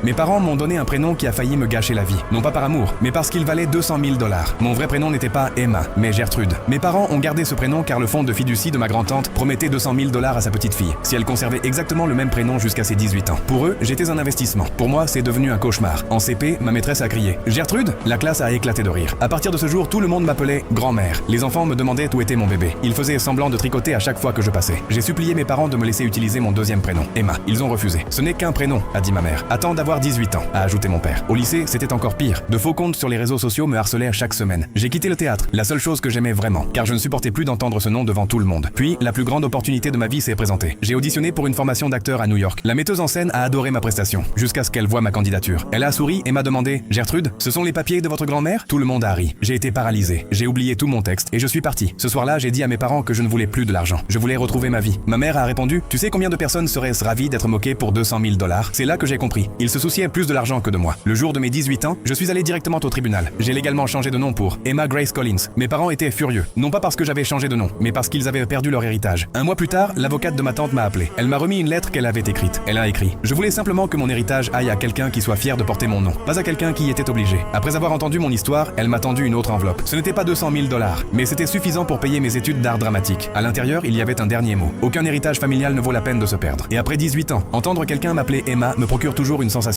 Mes parents m'ont donné un prénom qui a failli me gâcher la vie. Non pas par amour, mais parce qu'il valait 200 000 $. Mon vrai prénom n'était pas Emma, mais Gertrude. Mes parents ont gardé ce prénom car le fonds de fiducie de ma grand-tante promettait 200 000 $ à sa petite fille, si elle conservait exactement le même prénom jusqu'à ses 18 ans. Pour eux, j'étais un investissement. Pour moi, c'est devenu un cauchemar. En CP, ma maîtresse a crié « Gertrude !» La classe a éclaté de rire. À partir de ce jour, tout le monde m'appelait grand-mère. Les enfants me demandaient où était mon bébé. Ils faisaient semblant de tricoter à chaque fois que je passais. J'ai supplié mes parents de me laisser utiliser mon deuxième prénom, Emma. Ils ont refusé. Ce n'est qu'un prénom, a dit ma mère. Attends d'avoir 18 ans, a ajouté mon père. Au lycée, c'était encore pire. De faux comptes sur les réseaux sociaux me harcelaient chaque semaine. J'ai quitté le théâtre, la seule chose que j'aimais vraiment, car je ne supportais plus d'entendre ce nom devant tout le monde. Puis, la plus grande opportunité de ma vie s'est présentée. J'ai auditionné pour une formation d'acteur à New York. La metteuse en scène a adoré ma prestation, jusqu'à ce qu'elle voie ma candidature. Elle a souri et m'a demandé « Gertrude, ce sont les papiers de votre grand-mère ?» Tout le monde a ri. J'ai été paralysé. J'ai oublié tout mon texte et je suis parti. Ce soir-là, j'ai dit à mes parents que je ne voulais plus de l'argent. Je voulais retrouver ma vie. Ma mère a répondu « Tu sais combien de personnes seraient ravies d'être moquées pour 200 000 $? C'est là que j'ai compris. Ils se souciaient plus de l'argent que de moi. Le jour de mes 18 ans, je suis allé directement au tribunal. J'ai légalement changé de nom pour Emma Grace Collins. Mes parents étaient furieux. Non pas parce que j'avais changé de nom, mais parce qu'ils avaient perdu leur héritage. Un mois plus tard, l'avocate de ma tante m'a appelé. Elle m'a remis une lettre qu'elle avait écrite. Elle a écrit « Je voulais simplement que mon héritage aille à quelqu'un qui soit fier de porter mon nom, pas à quelqu'un qui y était obligé. » Après avoir entendu mon histoire, elle m'a tendu une autre enveloppe. Ce n'était pas 200 000 $, mais c'était suffisant pour payer mes études d'art dramatique. À l'intérieur, il y avait un dernier mot. Aucun héritage familial ne vaut la peine de se perdre. Et après 18 ans, entendre quelqu'un m'appeler Emma me procure toujours une sensation